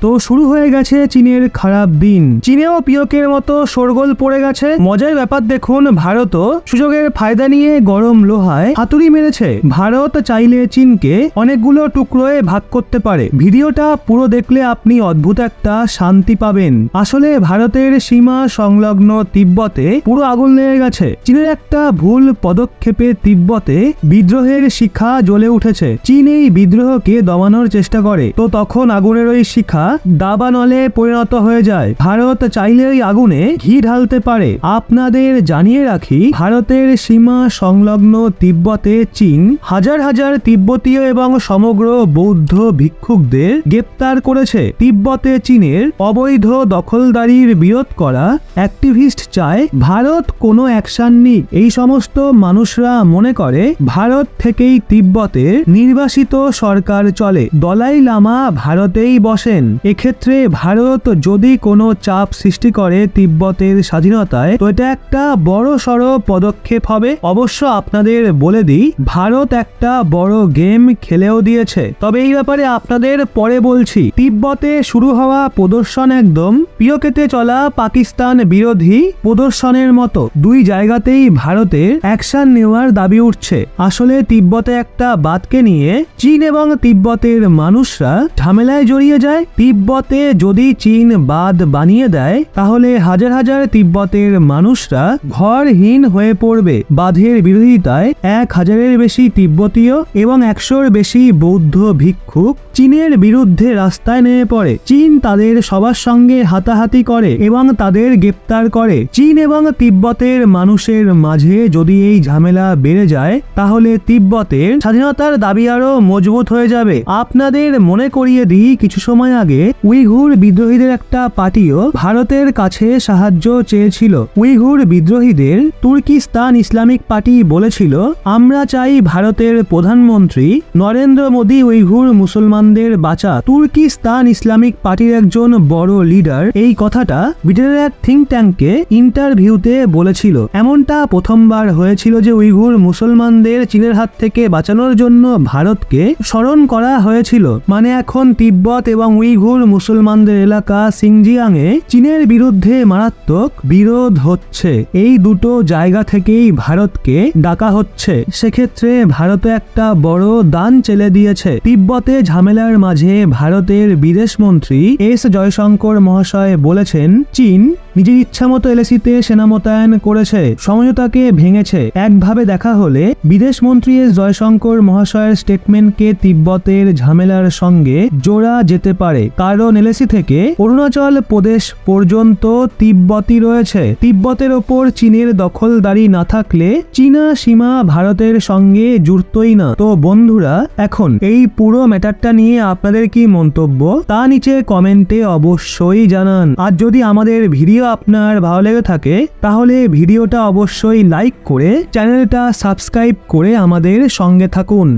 তো শুরু হয়ে গেছে চীনের খারাপ দিন। চীনেও পিওকের মতো শোরগোল পড়ে গেছে। মজার ব্যাপার দেখুন, ভারতও সুযোগের ফায়দা নিয়ে গরম লোহায় হাতুড়ি মেরেছে। ভারত চাইলে চীনকে অনেকগুলো টুকরোয় ভাগ করতে পারে। ভিডিওটা পুরো দেখলে আপনি অদ্ভুত একটা শান্তি পাবেন। আসলে ভারতের সীমা সংলগ্ন তিব্বতে পুরো আগুন লেগে গেছে। চীনের একটা ভুল পদক্ষেপে তিব্বতে বিদ্রোহের শিখা জ্বলে উঠেছে। চীন এই বিদ্রোহকে দমানোর চেষ্টা করে, তো তখন আগুনের ওই শিখা দাবানলে পরিণত হয়ে যায়। ভারত চাইলে ওই আগুনে ঘি ঢালতে পারে। আপনাদের জানিয়ে রাখি, ভারতের সীমা সংলগ্ন তিব্বতে চীন হাজার হাজার তিব্বতীয় এবং সমগ্র বৌদ্ধ ভিক্ষুকদের গ্রেপ্তার করেছে। তিব্বতে চীনের অবৈধ দখলদারির বিরোধ করা অ্যাক্টিভিস্ট চায় ভারত কোনো অ্যাকশন নিক। এই সমস্ত মানুষরা মনে করে ভারত থেকেই তিব্বতের নির্বাসিত সরকার চলে। দলাই লামা ভারতেই বসেন। এক্ষেত্রে ভারত যদি কোনো চাপ সৃষ্টি করে তিব্বতের স্বাধীনতায়, তো এটা একটা বড় সড় পদক্ষেপ হবে। অবশ্য আপনাদের বলে দিই, ভারত একটা বড় গেম খেলেও দিয়েছে। তবে এই ব্যাপারে আপনাদের পরে বলছি। তিব্বতে শুরু হওয়া প্রদর্শন একদম পিওকেতে চলা পাকিস্তান বিরোধী প্রদর্শনের মতো। দুই জায়গাতেই ভারতের অ্যাকশন নেওয়ার দাবি উঠছে। আসলে তিব্বতে একটা বাদকে নিয়ে চীন এবং তিব্বতের মানুষরা ঝামেলায় জড়িয়ে যায়। তিব্বতে যদি চীন বাঁধ বানিয়ে দেয়, তাহলে হাজার হাজার তিব্বতের মানুষরা ঘরহীন হয়ে পড়বে। বাঁধের বিরোধিতায় 1000-এর বেশি তিব্বতীয় এবং 100-র বেশি বৌদ্ধ ভিক্ষুক চীনের বিরুদ্ধে রাস্তায় নেমে পড়ে। চীন তাদের সবার সঙ্গে হাতাহাতি করে এবং তাদের গ্রেপ্তার করে। চীন এবং তিব্বতের মানুষের মাঝে যদি এই ঝামেলা বেড়ে যায়, তাহলে তিব্বতের স্বাধীনতার দাবি আরো মজবুত হয়ে যাবে। আপনাদের মনে করিয়ে দিই, কিছু সময় আগে উইঘুর বিদ্রোহীদের একটা পার্টিও ভারতের কাছে সাহায্য চেয়েছিল। উইঘুর বিদ্রোহীদের তুর্কিস্তান ইসলামিক পার্টি বলেছিল, আমরা চাই ভারতের প্রধানমন্ত্রী নরেন্দ্র মোদী উইঘুর মুসলমানদের বাঁচা। তুর্কিস্তান ইসলামিক পার্টির একজন বড় লিডার এই কথাটা ব্রিটেনের এক থিঙ্ক ট্যাঙ্কে ইন্টারভিউতে বলেছিল। এমনটা প্রথমবার হয়েছিল যে উইঘুর মুসলমানদের চীনের হাত থেকে বাঁচানোর জন্য ভারতকে স্মরণ করা হয়েছিল। মানে এখন তিব্বত এবং উইঘুর মুসলমানদের এলাকা সিংজিয়াংয়ে চীনের বিরুদ্ধে মারাত্মক বিরোধ হচ্ছে। এই দুটো জায়গা থেকেই ভারতকে ডাকা হচ্ছে। সেক্ষেত্রে ভারত একটা বড় দান চেলে দিয়েছে। তিব্বতে ঝামেলার মাঝে ভারতের বিদেশমন্ত্রী এস জয়শঙ্কর মহাশয় বলেছেন, চীন নিজের ইচ্ছামতো এলএসিতে সেনা মোতায়েন করেছে, সমঝোতাকে ভেঙেছে। একভাবে দেখা হলে বিদেশমন্ত্রী এস জয়শঙ্কর মহাশয়ের স্টেটমেন্টকে তিব্বতের ঝামেলার সঙ্গে জোড়া যেতে পারে। কারণ এলএসি থেকে অরুণাচল প্রদেশ পর্যন্ত তিব্বতী রয়েছে। তিব্বতের ওপর চীনের দখলদারি না থাকলে চীনা সীমা ভারতের সঙ্গে জুড়তই না। তো বন্ধুরা, এখন এই পুরো ম্যাটারটা নিয়ে আপনাদের কি মন্তব্য তা নিচে কমেন্টে অবশ্যই জানান। আর যদি আমাদের ভিডিও আপনার ভালো লেগে থাকে, তাহলে ভিডিওটা অবশ্যই লাইক করে চ্যানেলটা সাবস্ক্রাইব করে আমাদের সঙ্গে থাকুন।